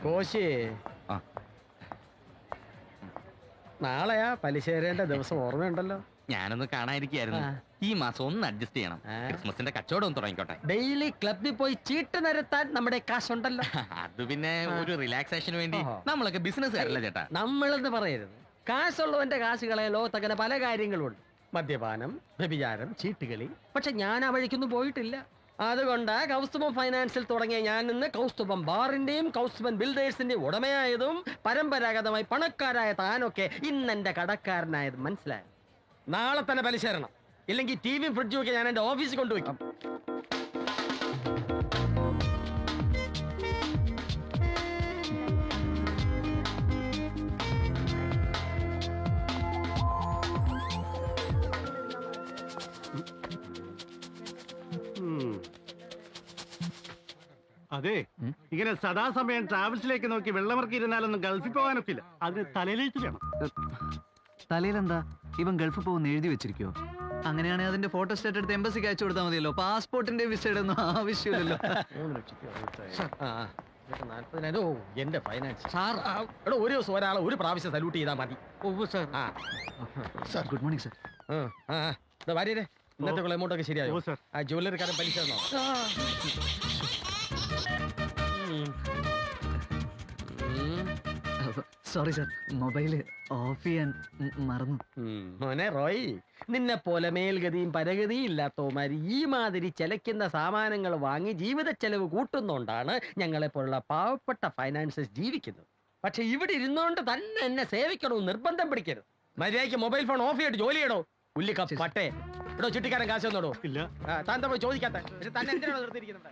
കോശി, നാളെയാ പലിശ തരേണ്ട ദിവസം ഓർമ്മയുണ്ടല്ലോ. ഞാനൊന്ന് കാണാതിരിക്കായിരുന്നു. ഈ മാസം ഒന്ന് അഡ്ജസ്റ്റ് ചെയ്യണം. ക്രിസ്മസിന്റെ കച്ചവടം ഒന്ന് തുടങ്ങിക്കോട്ടെ. ഡെയിലി ക്ലബിൽ പോയി ചീട്ട് നിരത്താൻ നമ്മുടെ കാശുണ്ടല്ലോ. അത് പിന്നെ ഒരു റിലാക്സേഷന് വേണ്ടി. നമ്മളൊക്കെ ബിസിനസ്സുകാരല്ല ചേട്ടാ. നമ്മളെന്ന് പറയരുത്. കാശുള്ളവന്റെ കാശുകളെ ലോകത്തങ്ങനെ പല കാര്യങ്ങളുണ്ട്. മദ്യപാനം, വ്യഭിചാരം, ചീട്ടുകളി. പക്ഷെ ഞാൻ ആ വഴിക്കൊന്നും പോയിട്ടില്ല. അതുകൊണ്ട് കൗസ്തുഭം ഫൈനാൻസിൽ തുടങ്ങിയ ഞാൻ ഇന്ന് കൗസ്തുഭം ബാറിന്റെയും കൗസ്തുഭൻ ബിൽഡേഴ്സിന്റെയും ഉടമയായതും പരമ്പരാഗതമായി പണക്കാരായ താനൊക്കെ ഇന്നെന്റെ കടക്കാരനായത് മനസ്സിലായത്. നാളെ തന്നെ പലിശ തരണം. ഇല്ലെങ്കിൽ ടിവിയും ഫ്രിഡ്ജും ഒക്കെ ഞാൻ എന്റെ ഓഫീസിൽ കൊണ്ടുവയ്ക്കും. അതെ, ഇങ്ങനെ സദാസമയം ട്രാവൽസിലേക്ക് നോക്കി വെള്ളമറക്കി ഇരുന്നാലൊന്നും ഗൾഫിൽ പോകാനൊക്കില്ല. അതിന് തലയിലെഴുത്ത് വേണം. തലയിലെന്താ? ഇവൻ ഗൾഫിൽ പോകുന്ന എഴുതി വെച്ചിരിക്കോ? അങ്ങനെയാണെങ്കിൽ അതിന്റെ ഫോട്ടോ സ്റ്റേറ്റ് എടുത്ത് എംബസിക്ക് അയച്ചു കൊടുത്താൽ മതിയല്ലോ. പാസ്പോർട്ടിന്റെ വിസയുടെ ഒന്നും ആവശ്യമില്ലല്ലോ. എന്റെ ഫൈനാൻസ് സാർ, ഒരു ദിവസം ഒരാളെ ഒരു പ്രാവശ്യം സല്യൂട്ട് ചെയ്താൽ മതി. Good morning sir. ഭാര്യരെ ഇന്നത്തെ എമൗണ്ട് ഒക്കെ ശരിയായോ? ആ ജ്വല്ലറിക്കാരൻ പലിശ തന്നോ? സോറി സർ, മൊബൈല് ഓഫ് ചെയ്യാൻ മറന്നു. മോനെ റോയ്, നിന്നെ പോലെ മേൽഗതിയും പരഗതിയും ഇല്ലാത്തവന്മാര് ഈ മാതിരി ചെലക്കുന്ന സാമാനങ്ങൾ വാങ്ങി ജീവിത ചെലവ് കൂട്ടുന്നോണ്ടാണ് ഞങ്ങളെ പോലുള്ള പാവപ്പെട്ട ഫൈനാൻസേഴ്സ് ജീവിക്കുന്നത്. പക്ഷെ ഇവിടെ ഇരുന്നോണ്ട് തന്നെ എന്നെ സേവിക്കണമെന്ന് നിർബന്ധം പിടിക്കരുത്. മര്യാദയ്ക്ക് മൊബൈൽ ഫോൺ ഓഫ് ചെയ്തിട്ട് ജോലി ചെയ്യണോ? ഉള്ളിക്ക പട്ടേ ഇടോ, ചുറ്റിക്കാരൻ കാശ് തന്നോടോ? ഇല്ല. താൻ പോയി ചോദിക്കാത്ത തന്നെ എന്തിനാണോ നിർത്തിയിരിക്കുന്നുണ്ട്?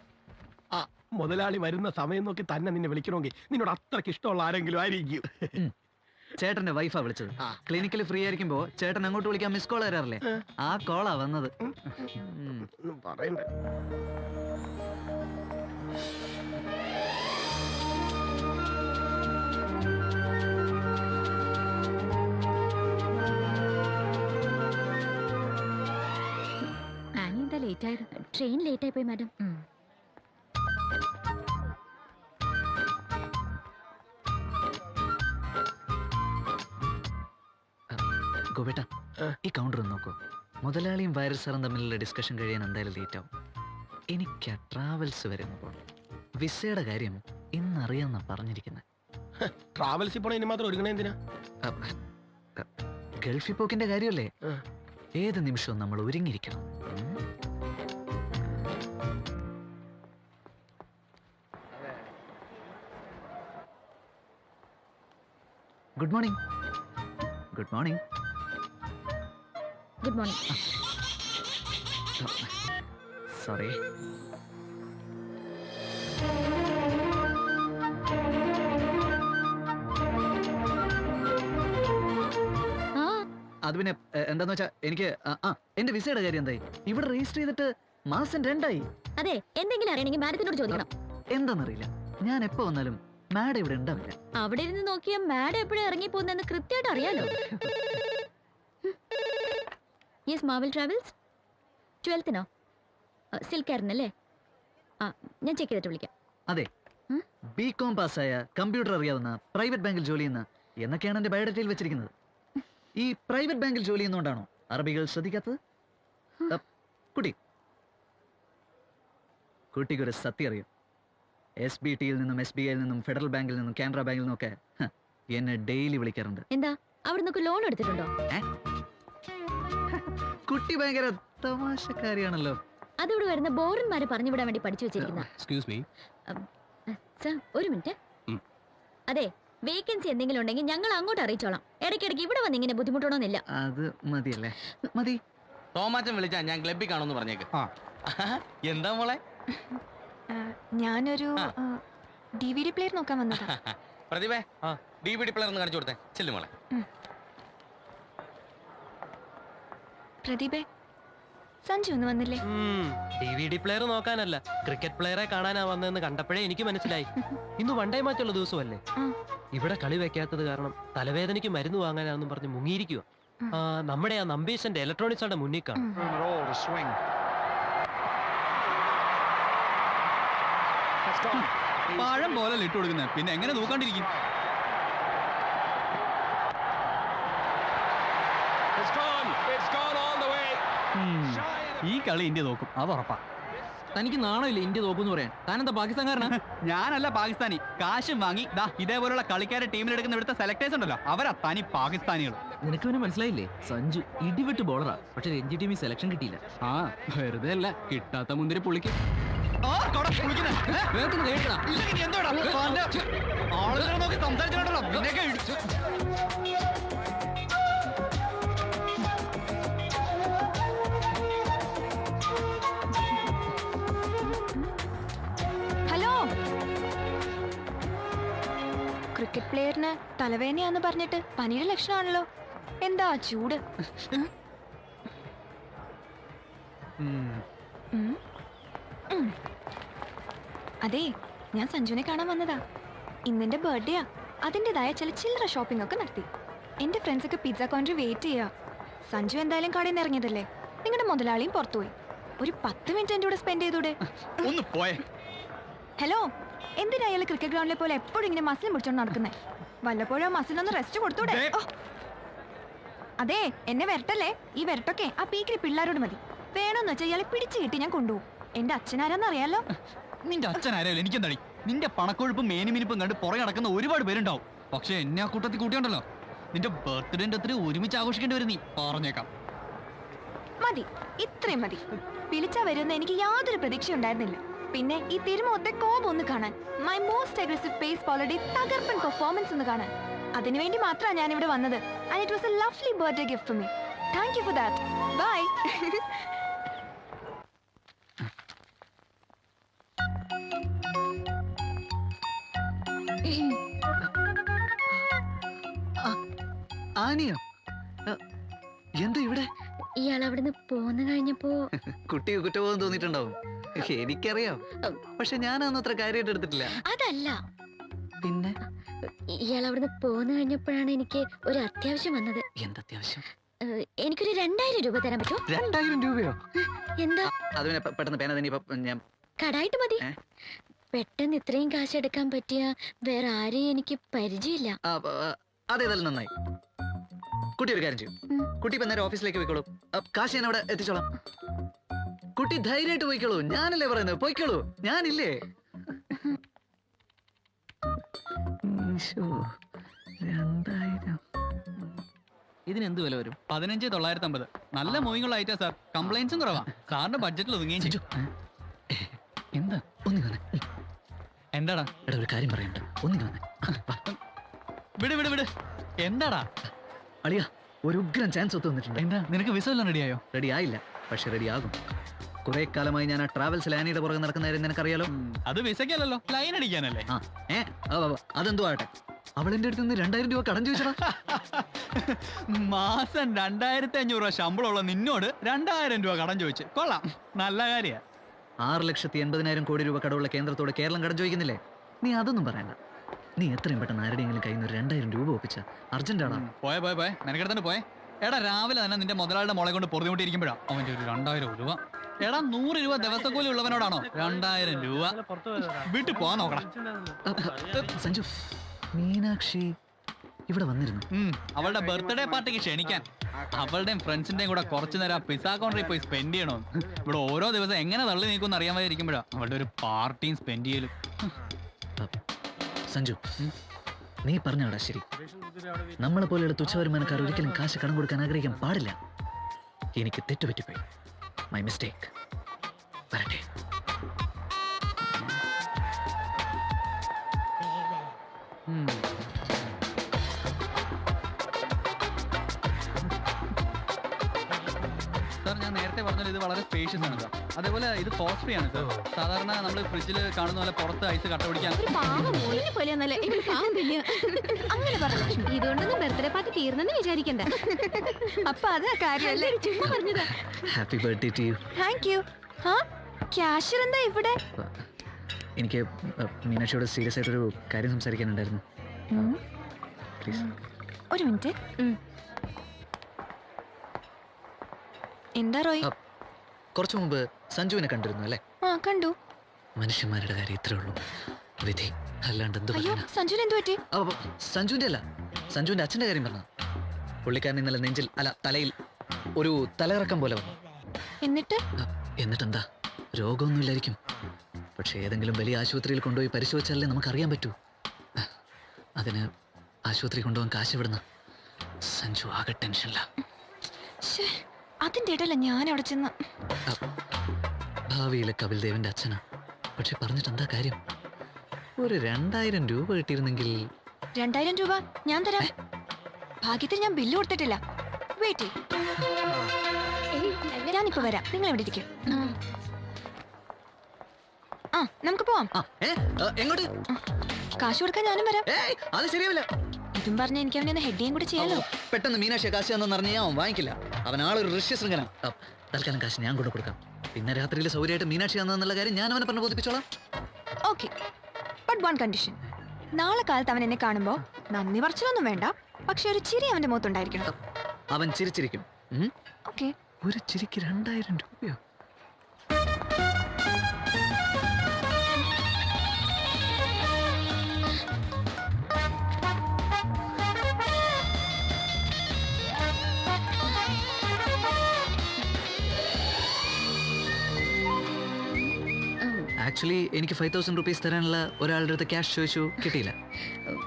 ആ മുതലാളി വരുന്ന സമയം നോക്കി തന്നെ നിന്നെ വിളിക്കണമെങ്കിൽ നിന്നോട് അത്രക്ക് ഇഷ്ടമുള്ള ആരെങ്കിലും ആയിരിക്കും. ചേട്ടന്റെ വൈഫാ വിളിച്ചത്. ക്ലിനിക്കിൽ ഫ്രീ ആയിരിക്കുമ്പോ ചേട്ടൻ അങ്ങോട്ട് വിളിക്കാൻ മിസ് കോൾ തരാറില്ലേ? ആ കോളാ വന്നത്. പറയണ്ടേ. ട്രെയിൻ ലേറ്റ് ആയി പോയി മാഡം. ഗോപേട്ട, ഈ കൗണ്ടർ നോക്കൂ. മുതലാളിയും വൈറസ് സാറും തമ്മിലുള്ള ഡിസ്കഷൻ കഴിയാൻ എന്തായാലും ലേറ്റ് ആവും. എനിക്ക് ട്രാവൽസ് വരുമ്പോൾ വിസയുടെ കാര്യം ഇന്നറിയാന്നാ പറഞ്ഞിരിക്കുന്നത്. ട്രാവൽസിൽ പോണ ഇനി മാത്രം ഒരുങ്ങണേ എന്തിനാ? ഗൾഫിൽ പോക്കിന്റെ കാര്യമല്ലേ? ഏത് നിമിഷവും നമ്മൾ ഒരുങ്ങിയിരിക്കണം. Good morning. Good morning. Good morning. Sorry. അത് പിന്നെ എന്താന്ന് വെച്ചാ എനിക്ക് എന്റെ വിസയുടെ കാര്യം എന്തായി? ഇവിടെ രജിസ്റ്റർ ചെയ്തിട്ട് മാസം 2 അതെ, എന്തെങ്കിലും അറിയണമെങ്കിൽ മാഡത്തിനോട് ചോദിക്കണം. എന്താന്നറിയില്ല, ഞാൻ എപ്പോ വന്നാലും മാഡം ഇവിടെ ഉണ്ടാവില്ല. അവിടെ ഇരുന്ന് നോക്കിയാൽ മാഡം എപ്പോഴും ഇറങ്ങി പോകുന്നെന്ന് കൃത്യമായിട്ട് അറിയാലോ. Yes, മാവൽ travels. 12th സിൽക്കാരനല്ലേ? ഞാൻ ചെക്ക് ചെയ്തിട്ട് വിളിക്കാം. അതെ, ബികോം പാസ്സായ, കമ്പ്യൂട്ടർ അറിയാവുന്ന, പ്രൈവറ്റ് ബാങ്കിൽ ജോലി ചെയ്യുന്ന എന്നൊക്കെയാണ് എന്റെ ബയോഡേറ്റയിൽ വെച്ചിരിക്കുന്നത്. ഈ പ്രൈവറ്റ് ബാങ്കിൽ ജോലി ചെയ്യുന്നോണ്ടാണോ അറബികൾ ശ്രദ്ധിക്കാത്തത്? കുട്ടിക്കൊരു സത്യം അറിയാം. SBTയിൽ നിന്നും SBIയിൽ നിന്നും ഫെഡറൽ ബാങ്കിൽ നിന്നും കാനറ ബാങ്കിൽ നിന്നും ഒക്കെ എന്നെ ഡെയിലി വിളിക്കാറുണ്ട്. എന്താ അവിടെ നിന്നൊക്കെ ലോൺ എടുത്തിട്ടുണ്ടോ? കുട്ടി ഭയങ്കര തമാശക്കാരിയാണല്ലോ. അതിവിടെ വരുന്ന ബോറന്മാരെ പറഞ്ഞു വിടാൻ വേണ്ടി പഠിച്ചു വെച്ചിരിക്കുന്ന. സർ, ഒരു മിനിറ്റ്. അതെ, വേക്കൻസി എന്തെങ്കിലും ഉണ്ടെങ്കിൽ ഞങ്ങൾ അങ്ങോട്ട് അറിയിച്ചോളാം. ഇടയ്ക്കിടയ്ക്ക് ഇവിടെ വന്ന് ഇങ്ങനെ ബുദ്ധിമുട്ടണമെന്നില്ല. അത് മതിയല്ലേ? മതി. തോമാച്ചൻ വിളിച്ചാ ഞാൻ ക്ലബിൽ കാണുമെന്ന് പറഞ്ഞേക്ക്. എന്താ മോളെ? ഞാനൊരു DVD പ്ലെയർ നോക്കാൻ വന്നതാ. പ്രതിഭേ, DVD പ്ലെയർ ഒന്ന് കാണിച്ചു കൊടുത്തേ. ചെല്ലു മോളെ. പ്രതിഭേ, സഞ്ജു ഒന്ന് വന്നില്ലേ? DVD പ്ലെയർ നോക്കാനല്ല, ക്രിക്കറ്റ് പ്ലെയറെ കാണാനാ വന്നതെന്ന് കണ്ടപ്പോഴേ എനിക്ക് മനസ്സിലായി. ഇന്ന് വൺ ഡേ മാച്ചുള്ള ദിവസമല്ലേ? ഇവിടെ കളി വെക്കാത്തത് കാരണം തലവേദനയ്ക്ക് മരുന്ന് വാങ്ങാനാണെന്നും പറഞ്ഞ് മുങ്ങിയിരിക്കുക. നമ്മുടെ ആ നമ്പീശന്റെ ഇലക്ട്രോണിക്സുടെ മുന്നിൽ കാണും. പഴം പോലെ ഇട്ട് കൊടുക്കുന്നത്, പിന്നെ എങ്ങനെ നോക്കാണ്ടിരിക്കും? ഈ കളി ഇന്ത്യ നോക്കും, അത് ഉറപ്പാ. തനിക്ക് നാണമില്ല ഇന്ത്യ തോക്കുന്നു പറയാൻ? താനെന്താ പാകിസ്ഥാൻകാരനാ? ഞാനല്ല പാകിസ്ഥാനി. കാശും വാങ്ങി ദാ ഇതേപോലുള്ള കളിക്കാരെ ടീമിലെടുക്കുന്ന ഇവിടുത്തെ സെലക്ടേഴ്സ് ഉണ്ടല്ലോ, അവരാ തനി പാകിസ്ഥാനികൾ. നിനക്ക് പിന്നെ മനസ്സിലായില്ലേ? സഞ്ജു ഇടിവിട്ട് ബോളറാ, പക്ഷെ രഞ്ജി ടീമിൽ സെലക്ഷൻ കിട്ടിയില്ല. ആ വെറുതെ അല്ല, കിട്ടാത്ത മുന്തിരി പുളിക്ക്. ആളുകളെ നോക്കി സംസാരിച്ചിട്ടുണ്ടല്ലോ, നിന്നെയൊക്കെ ഇടിച്ചു. ഹലോ, ക്രിക്കറ്റ് പ്ലെയറിന് തലവേദനയാന്ന് പറഞ്ഞിട്ട് പനിയുടെ ലക്ഷണമാണല്ലോ. എന്താ ചൂട്? ഉം. അതെ, ഞാൻ സഞ്ജുവിനെ കാണാൻ വന്നതാ. ഇന്നെന്റെ ബർത്ത്ഡേയാ. അതിൻ്റെതായ ചില ചില്ലറ ഷോപ്പിംഗ് ഒക്കെ നടത്തി. എന്റെ ഫ്രണ്ട്സ് ഒക്കെ പിസ്സ കോർണറിൽ വെയിറ്റ് ചെയ്യാ. സഞ്ജു എന്തായാലും കടയിൽ നിന്ന് ഇറങ്ങിയതല്ലേ, നിങ്ങളുടെ മുതലാളിയും പുറത്തുപോയി. ഒരു 10 മിനിറ്റ് എൻ്റെ കൂടെ സ്പെൻഡ് ചെയ്തൂടെ? ഒന്ന് പോയെ. ഹലോ, എന്തിനാ അയാൾ ക്രിക്കറ്റ് ഗ്രൗണ്ടിലെ പോലെ എപ്പോഴും ഇങ്ങനെ മസിൽ പിടിച്ചോണ്ട് നടക്കുന്നേ? വല്ലപ്പോഴും ആ മസിലൊന്ന് റെസ്റ്റ് കൊടുത്തൂടെ? ഓ. അതെ, എന്നെ വരട്ടല്ലേ. ഈ വരട്ടൊക്കെ ആ പീക്കിരി പിള്ളേരോട് മതി. വേണമെന്ന് വെച്ചാൽ ഇയാളെ പിടിച്ചു കിട്ടി ഞാൻ കൊണ്ടുപോകും. എന്റെ അച്ഛനാരാന്നറിയാലോ? നിന്റെ അച്ഛൻ ആരായാലും എനിക്കെന്താടി? നിന്റെ പണക്കൊഴുപ്പും മേനിമിനിപ്പും കണ്ട് പുറകെ നടക്കുന്ന ഒരുപാട് പേരുണ്ടാവും. പക്ഷെ എന്നെ ആ കൂട്ടത്തിൽ കൂട്ടിയുണ്ടല്ലോ, നിന്റെ ബർത്ത്ഡേന്റെ അത്ര ഒരുമിച്ച് ആഘോഷിക്കേണ്ടി വരും. നീ പറഞ്ഞേക്കാം. മതി, ഇത്രയും മതി. വിളിച്ചാ വരുമെന്ന് എനിക്ക് യാതൊരു പ്രതീക്ഷ ഉണ്ടായിരുന്നില്ല. പിന്നെ ഈ തിരുമുഖത്തെ കോപം ഒന്ന് കാണാൻ, മൈ മോസ്റ്റ് അഗ്രസീവ് പേസ് ബോളറുടെ തകർപ്പൻ പെർഫോമൻസ് ഒന്ന് കാണാൻ, അതിനുവേണ്ടി മാത്രമാണ് ഞാൻ ഇവിടെ വന്നത്. And it was a lovely birthday gift for me. Thank you for that. Bye. ആനിയോ? എന്താ ഇവിടെ? ഇയാൾ അവിടുന്ന് പോന്നു കഴിഞ്ഞപ്പോ കുട്ടി കുറ്റബോധം തോന്നിയിട്ടുണ്ടാവും. എനിക്കറിയാം, പക്ഷെ ഞാനതൊന്നും അത്ര കാര്യമായിട്ട് എടുത്തിട്ടില്ല. അതല്ല, പിന്നെ ഇയാൾ അവിടുന്ന് പോന്നു കഴിഞ്ഞപ്പോഴാണ് എനിക്ക് ഒരു അത്യാവശ്യം വന്നത്. എന്തത്യാവശ്യം? എനിക്കൊരു 2000 രൂപ തരാൻ പറ്റുമോ? 2000 രൂപയോ? എന്താ? അത് പിന്നെ പെട്ടെന്ന് പേന തന്നെ ഞാൻ കടായിട്ട് മതി. പെട്ടെന്ന് ഇത്രയും കാശ് എടുക്കാൻ പറ്റിയ വേറെ ആരെയും എനിക്ക് പരിചയമില്ല. അതേതായാലും നന്നായി. കുട്ടി ഒരു കാര്യം ചെയ്യും, കുട്ടി ഇപ്പൊ നേരെ ഓഫീസിലേക്ക് പോയിക്കോളൂ. കാശ് ഞാൻ അവിടെ എത്തിച്ചോളാം. കുട്ടി ധൈര്യമായിട്ട് പോയിക്കോളൂ. ഞാനല്ലേ പറയുന്നത്, പോയിക്കോളൂ. ഞാനില്ലേ? 2000 ഇതിനെന്ത് വില വരും? 15,950. നല്ല മൂവിങ്ങുള്ള ഐറ്റാ സാർ. കംപ്ലൈൻസും കുറവാ. സാറിന്റെ ബഡ്ജറ്റിൽ ഒതുങ്ങുകയും ചെയ്യും. എന്താ? ഒന്നിങ്ങി വന്നേ. എന്താടാ? എടാ, ഒരു കാര്യം പറയണ്ട. ഒന്നിങ്ങി വന്നേ. വിട് വിട് വിട്. എന്താടാ? അളിയാ, ഒരു ഉഗ്രൻ ചാൻസ് ഒത്തു വന്നിട്ടുണ്ട്. എന്താ, നിനക്ക് വിസ എല്ലാം റെഡിയായോ? റെഡി ആയില്ല, പക്ഷെ റെഡി ആകും. കുറെ കാലമായി ഞാൻ ആ ട്രാവൽസ് ലാനിയുടെ പുറകെ നടക്കുന്ന കാര്യം നിനക്കറിയാലോ. അത് വിസയ്ക്കല്ലോ, ലൈൻ അടിക്കാനല്ലേ. അതെന്തോ ആട്ടെ, അവളെന്റെ അടുത്ത് നിന്ന് 2000 രൂപ കടം ചോദിച്ചടാ. മാസം 2500 രൂപ ശമ്പളമുള്ള നിന്നോട് 2000 രൂപ കടം ചോദിച്ചു. കൊള്ളാം, നല്ല കാര്യ. 6,80,000 കോടി രൂപ കടമുള്ള കേന്ദ്രത്തോട് കേരളം കടം ചോദിക്കുന്നില്ലേ? നീ അതൊന്നും പറയണ്ട. നീ എത്രയും പെട്ടെന്ന് ആരുടെയെങ്കിലും കയ്യിൽ നിന്ന് 2000 രൂപ ഒപ്പിച്ച അർജന്റാണ്. പോയെ പോയെ പോയെ, നിനക്കെടുത്തന്നെ പോയെ. എടാ, രാവിലെ തന്നെ നിന്റെ മുതലാളിയുടെ മോളെ കൊണ്ട് പൊറുതിമുട്ടിയിരിക്കുമ്പോഴാ അവന്റെ ഒരു 2000 രൂപ. എടാ, 100 രൂപ ദിവസക്കൂലി ഉള്ളവനോടാണോ 2000 രൂപ? വീട്ടിൽ പോവാൻ നോക്കണം. സഞ്ജു, മീനാക്ഷി ഇവിടെ വന്നിരുന്നു. അവളുടെ ബർത്ത്ഡേ പാർട്ടിക്ക് ക്ഷണിക്കാൻ. അവളുടെയും ഫ്രണ്ട്സിന്റെയും കൂടെ കുറച്ചു നേരം പിസ്സ കോർണറിൽ പോയി സ്പെൻഡ് ചെയ്യണോ? ഇവിടെ ഓരോ ദിവസം എങ്ങനെ തള്ളി നീക്കുമെന്ന് അറിയാൻ വരെയിരിക്കുമ്പോഴാ അവളുടെ ഒരു പാർട്ടിയും സ്പെൻഡ് ചെയ്യലും. സഞ്ജു, നീ പറഞ്ഞാടാ ശരി. നമ്മളെ പോലെയുള്ള തുച്ഛവരുമാനക്കാർ ഒരിക്കലും കാശ് കടം കൊടുക്കാൻ ആഗ്രഹിക്കാൻ പാടില്ല. എനിക്ക് തെറ്റുപറ്റിപ്പോയി. My mistake. വരട്ടെ. സാർ, ഞാൻ നേരത്തെ പറഞ്ഞാൽ ഇത് വളരെ സ്പേഷ്യസ് ആണ് സാർ. അതേപോലെ ഇത് കോസ്റ്റ് ഫ്രീ ആണ് സാർ. സാധാരണ നമ്മൾ ഫ്രിഡ്ജിൽ കാണുന്ന പോലെ പുറത്ത് ഐസ് കട്ട പിടിക്കാൻ. അങ്ങനെ പറഞ്ഞു. ഇതുകൊണ്ടൊന്നും ബർത്ത്ഡേ പാർട്ടി തീർന്നെന്ന് വിചാരിക്കണ്ട. അപ്പൊ അതാ കാര്യമല്ലേ? Happy birthday to you. Thank you. Cashier എന്താ ഇവിടെ? എനിക്ക് മീനാക്ഷിയോട് സീരിയസ് ആയിട്ടൊരു കാര്യം സംസാരിക്കാനുണ്ടായിരുന്നു. പ്ലീസ്. ഒരു മിനിറ്റ്. എന്താ റോയ്? കുറച്ചു മുമ്പ് സഞ്ജുവിനെ കണ്ടിരുന്നു അല്ലേ? കണ്ടു. മനുഷ്യന്മാരുടെ കാര്യം ഇത്രേ ഉള്ളൂ. വിധി അല്ലാണ്ട് എന്ത് അയ്യോ പറയാനാ? സഞ്ജുവിന് എന്ത് പറ്റി? അപ്പൊ സഞ്ജുവിന്റെ അല്ല, സഞ്ജുവിന്റെ അച്ഛന്റെ കാര്യം പറഞ്ഞു. പുള്ളിക്കാരൻ ഇന്നലെ നെഞ്ചിൽ അല്ല തലയിൽ ഒരു തലയിറക്കം പോലെ വന്നു. എന്നിട്ട് എന്നിട്ടെന്താ, രോഗമൊന്നുമില്ലായിരിക്കും. പക്ഷെ ഏതെങ്കിലും വലിയ ആശുപത്രിയിൽ കൊണ്ടുപോയി പരിശോധിച്ചാലേ നമുക്കറിയാൻ പറ്റൂ. അതിന് ആശുപത്രി കൊണ്ടുപോകാൻ കാശ് വിടുന്ന സഞ്ജു ആകെ ടെൻഷനില്ല. ശ്ശേ, അതിന്റെ ഇടയില ഞാൻ അവിടെ ചെന്ന്. ഭാവിയിലെ കപിൽ ദേവിന്റെ അച്ഛനാ. പക്ഷെ പറഞ്ഞിട്ട് എന്താ കാര്യം? ഒരു 2000 രൂപ കിട്ടിയിരുന്നെങ്കിൽ. 2000 രൂപ ഞാൻ തരാം. ഭാഗ്യത്തിൽ ഞാൻ ബില്ല് കൊടുത്തിട്ടില്ല. വെയിറ്റ് ഞാനിപ്പോ വരാം, നിങ്ങൾ എവിടെ ഇരിക്കും. ആ നമുക്ക് പോവാം. എങ്ങോട്ട്? കാശ് കൊടുക്കാൻ ഞാനും വരാം. അത് ശരിയാവില്ല. ഇതും പറഞ്ഞ എനിക്ക് അവനെ ഒന്ന് ഹെഡ് ചെയ്യാൻ കൂടി ചെയ്യാലോ. പെട്ടെന്ന് മീനാക്ഷി കാശ് എന്ന് പറഞ്ഞാൽ അവൻ വാങ്ങിക്കില്ല. അവൻ ആളൊരു ഋഷ്യശൃംഖല. തൽക്കാലം കാശ് ഞാൻ കൊണ്ട് കൊടുക്കാം. പിന്നെ രാത്രിയിൽ സൗകര്യമായിട്ട് മീനാക്ഷി ആണെന്നുള്ള കാര്യം ഞാൻ അവനെ പറഞ്ഞ് ബോധിപ്പിച്ചോളാം. Okay, but one condition. നാളെ കാലത്ത് അവൻ എന്നെ കാണുമ്പോ നന്ദി പറച്ചിലൊന്നും വേണ്ട, പക്ഷെ ഒരു ചിരി അവന്റെ മുഖത്തുണ്ടായിരിക്കണം. അവൻ ചിരിച്ചിരിക്കും. ഓക്കെ. ഒരു ചിരിക്ക് 2000 രൂപയോ? ആക്ച്വലി എനിക്ക് 5000 റുപ്പീസ് തരാനുള്ള ഒരാളുടെ അടുത്ത് ക്യാഷ് ചോദിച്ചു, കിട്ടിയില്ല.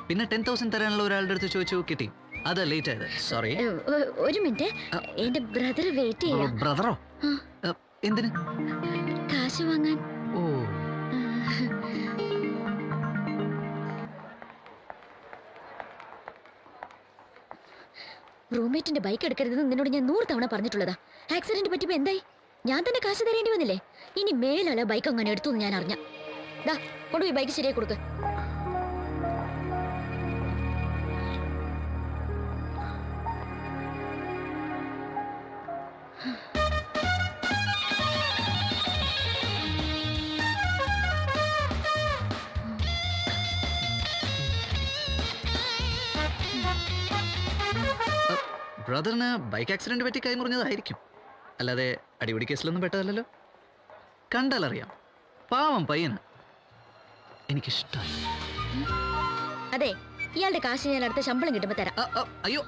പിന്നെ 10,000 തരാനുള്ള ഒരാളുടെ അടുത്ത് ചോദിച്ചു, കിട്ടി. അത് ലേറ്റ് ആയത്, സോറി. ഒരു മിനിറ്റ്, എന്റെ ബ്രദർ വെയിറ്റ് ചെയ്യാം. ബ്രദറോ? എന്തിന്? കാശ് വാങ്ങാൻ. ഓ, റൂംമേറ്റിന്റെ ബൈക്ക് എടുക്കരുതെന്ന് നിന്നോട് ഞാൻ 100 തവണ പറഞ്ഞിട്ടുള്ളതാ. ആക്സിഡന്റ് പറ്റിയപ്പോ എന്തായി? ഞാൻ തന്നെ കാശ് തരേണ്ടി വന്നില്ലേ? ഇനി മേലല്ല ബൈക്ക് അങ്ങനെ എടുത്തു ഞാൻ അറിഞ്ഞ. ദാ കൊണ്ടുപോയി ബൈക്ക് ശരിയായി കൊടുക്ക്. ബ്രദറിന് ബൈക്ക് ആക്സിഡന്റ് പറ്റി കൈ മുറിഞ്ഞതായിരിക്കും, അല്ലാതെ അടിപിടി കേസിലൊന്നും പെട്ടതല്ലോ. കണ്ടാലറിയാം, പാവം പയ്യന്. എനിക്കിഷ്ടമായി. അതെ, ഇയാളുടെ കാശ് ഞാൻ അടുത്ത ശമ്പളം കിട്ടുമ്പോ തരാം. അയ്യോ,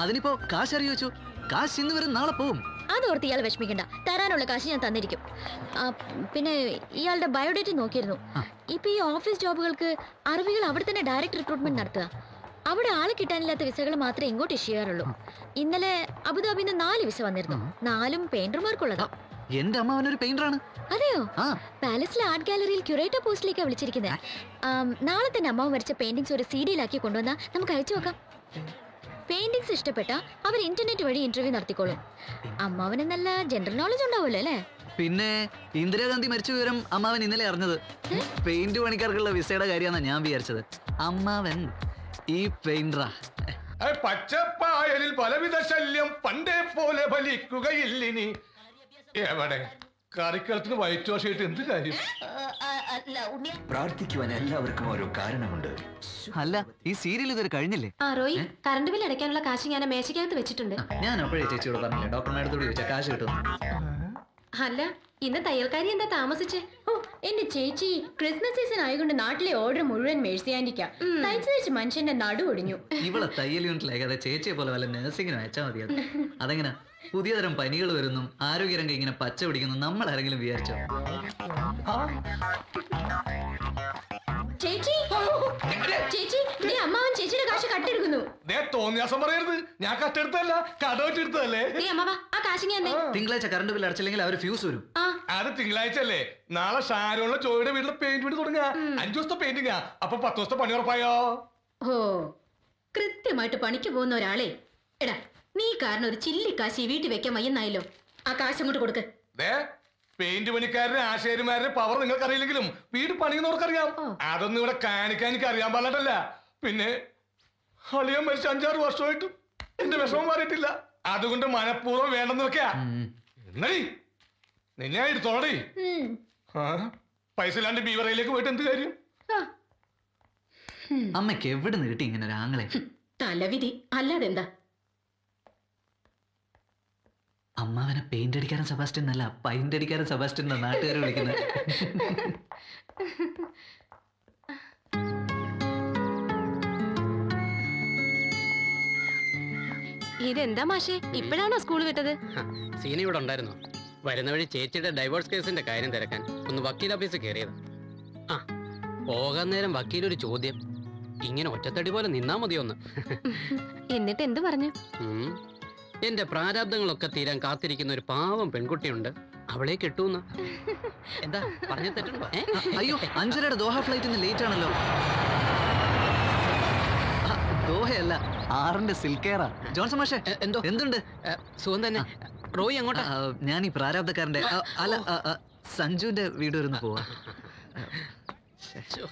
അതിനിപ്പോ കാശ് അറിയിച്ചു. കാശ് ഇന്ന് വരും, നാളെ പോവും. അതോർത്ത് ഇയാൾ വിഷമിക്കണ്ട, തരാനുള്ള കാശ് ഞാൻ തന്നിരിക്കും. പിന്നെ ഇയാളുടെ ബയോഡേറ്റ് നോക്കിയിരുന്നു. ഇപ്പൊ ഈ ഓഫീസ് ജോബുകൾക്ക് അറബികൾ അവിടെ തന്നെ ഡയറക്റ്റ് റിക്രൂട്ട്മെന്റ് നടത്തുക. അവിടെ ആളെ കിട്ടാനില്ലാത്ത വിസകൾ മാത്രമേ ഇങ്ങോട്ട് ഇഷ്യൂ ചെയ്യാറുള്ളൂ. ഇന്നലെ അബുദാബിയിൽ നിന്ന് 4 വിസ വന്നിരുന്നു. 4ഉം പെയിന്റർമാർക്കുള്ളതാ. എന്റെ അമ്മ അവനൊരു പെയിന്ററാണ്. അതെയോ? പാലസിലെ ആർട്ട് ഗാലറിയിൽ ക്യൂറേറ്റർ പോസ്റ്റിലേക്കാണ് വിളിച്ചിരിക്കുന്നത്. നാളെ തന്നെ അമ്മാവ് വരച്ച പെയിന്റിങ്സ് ഒരു CD-യിലാക്കി കൊണ്ടുവന്നാ നമുക്ക് അയച്ചു നോക്കാം. പെയിന്റിങ്സ് ഇഷ്ടപ്പെട്ട അവർ ഇന്റർനെറ്റ് വഴി ഇന്റർവ്യൂ നടത്തിക്കോളും. അമ്മാവന് നല്ല ജനറൽ നോളജ് ഉണ്ടാവുമല്ലോ അല്ലേ? പിന്നെ ഇന്ദിരാഗാന്ധി മരിച്ച വിവരം അമ്മാവൻ ഇന്നലെ അറിഞ്ഞത്. പെയിന്റ് പണിക്കാർക്കുള്ള വിസയുടെ കാര്യമാണ് ഞാൻ വിചാരിച്ചത്. അമ്മാവൻ ഈ പെയിന്ററാ. പച്ചപ്പായലിൽ പലവിധ ശല്യം പണ്ടേ പോലെ ഫലിക്കുകയില്ലിനി. എവിടെ കറിക്കളത്തിന് വൈറ്റ് വാഷ് ചെയ്തിട്ട് എന്ത് കാര്യം? പ്രാർത്ഥിക്കുവാൻ എല്ലാവർക്കും ഓരോ കാരണമുണ്ട്. അല്ല, ഈ സീരിയൽ ഇതുവരെ കഴിഞ്ഞില്ലേ? റോയ്, കറണ്ട് ബിൽ അടയ്ക്കാനുള്ള കാശ് ഞാൻ മേശയ്ക്കകത്ത് വെച്ചിട്ടുണ്ട്. ഞാൻ അപ്പോഴേ ചേച്ചിയോട് പറഞ്ഞില്ലേ, ഡോക്ടറിന്റെ അടുത്തോട് ചോദിച്ചാൽ കാശ് കിട്ടും. അല്ല, ഇന്ന് തയ്യൽക്കാരി എന്താ താമസിച്ച്? ഓ, എന്റെ ചേച്ചി ക്രിസ്മസ് സീസൺ ആയതുകൊണ്ട് നാട്ടിലെ ഓർഡർ മുഴുവൻ മേഴ്സി ആന്റിക്കാ. തയ്ച്ചു മനുഷ്യന്റെ നടു ഒടിഞ്ഞു. ഇവളെ തയ്യൽ യൂണിറ്റിലേക്കാതെ ചേച്ചിയെ പോലെ വല്ല നഴ്സിംഗിന് വെച്ചാൽ മതി. അതെങ്ങനെ പുതിയ തരം പനികൾ വരുന്നു, ആരോഗ്യരംഗം ഇങ്ങനെ പച്ച പിടിക്കുന്നു, നമ്മൾ ആരെങ്കിലും വിചാരിച്ചോ? ചേച്ചി, ചേച്ചി, അമ്മാവൻ ചേച്ചിയുടെ കാശ് കട്ടെടുക്കുന്നു. തോന്നിയാസം പറയരുത്, ഞാൻ കട്ടെടുത്തല്ല, കടവെച്ചെടുത്തല്ലേ. ആ കാശിങ്ങ തിങ്കളാഴ്ച കറണ്ട് ബില്ല് അടച്ചില്ലെങ്കിൽ അവർ ഫ്യൂസ് വരും. അത് തിങ്കളാഴ്ച അല്ലേ? നാളെ ഷാരോണിലെ ചോയുടെ വീട്ടിലെ പെയിന്റ് പണി തുടങ്ങാ. 5 ദിവസത്തെ പെയിന്റിങ്ങാ. അപ്പൊ 10 ദിവസത്തെ പണി ഉറപ്പായോ? ഓ, കൃത്യമായിട്ട് പണിക്ക് പോകുന്ന ഒരാളെ എടാ, നീ കാരണം ഒരു ചില്ലിക്കാശ് വീട്ടിൽ വെക്കാൻ വയ്യെന്നായല്ലോ. ആ കാശ് അങ്ങോട്ട് കൊടുക്ക്. പെയിന്റ് പണിക്കാരുടെ ആശാരിമാരുടെ പവർ നിങ്ങൾക്ക് അറിയില്ലെങ്കിലും വീട് പണിയുന്നവർക്കറിയാം. അതൊന്നും ഇവിടെ കാണിക്കാൻ എനിക്ക് അറിയാൻ പാടില്ല. പിന്നെ അളിയൻ മരിച്ച 5-6 വർഷമായിട്ടും എന്റെ വിഷമം മാറിയിട്ടില്ല. അതുകൊണ്ട് മനഃപൂർവ്വം വേണ്ടെന്ന് വെക്കാ. എന്നടി നിന്നെ എടുത്തോളടി. പൈസ ഇല്ലാണ്ട് ബീവറയിലേക്ക് പോയിട്ട് എന്ത് കാര്യം? അമ്മയ്ക്ക് എവിടെ നിന്ന് കിട്ടി ഇങ്ങനെ ഒരു ആങ്ങളെ? തലവിധി അല്ലാതെന്താ? അമ്മാവനെ പെയിന്റ് അടിക്കാരൻ സെബാസ്റ്റ്യൻ അല്ല, പൈന്റ് അടിക്കാരൻ സെബാസ്റ്റ്യൻ നാട്ടുകാരെ വിളിക്കുന്നത്. ഇതെന്താ മാഷേ ഇപ്പോഴാണോ സ്കൂൾ വിട്ടത്? സീന ഇവിടെ ഉണ്ടായിരുന്നു. വരുന്ന വഴി ചേച്ചിയുടെ ഡൈവോഴ്സ് കേസിന്റെ കാര്യം തിരക്കാൻ ഒന്ന് വക്കീൽ ഓഫീസിൽ കയറിയത്. ആ പോകാൻ നേരം വക്കീലൊരു ചോദ്യം, ഇങ്ങനെ ഒറ്റത്തടി പോലെ നിന്നാ മതിയൊന്ന്. എന്നിട്ട് എന്ത് പറഞ്ഞു? എന്റെ പ്രാരാബ്ദങ്ങളൊക്കെ തീരാൻ കാത്തിരിക്കുന്ന ഒരു പാവം പെൺകുട്ടിയുണ്ട്, അവളെ കെട്ടൂന്ന്. എന്താ പറഞ്ഞു തെറ്റുണ്ടോ? അയ്യോ, അഞ്ചരയുടെ ദോഹ ഫ്ലൈറ്റ് ഇന്ന് ലേറ്റ് ആണല്ലോ. ദോഹയല്ല, 6-ന്റെ സിൽക്കേറാ. ജോൺസൺ മാഷേ എന്തോ എന്തുണ്ട്? സുഖം തന്നെ. റോയി അങ്ങോട്ടാ? ഞാൻ ഈ പ്രാരാബ്ദക്കാരന്റെ അല്ല സഞ്ജുവിന്റെ വീട് വരുന്ന പോവാ. ശ്ശോ.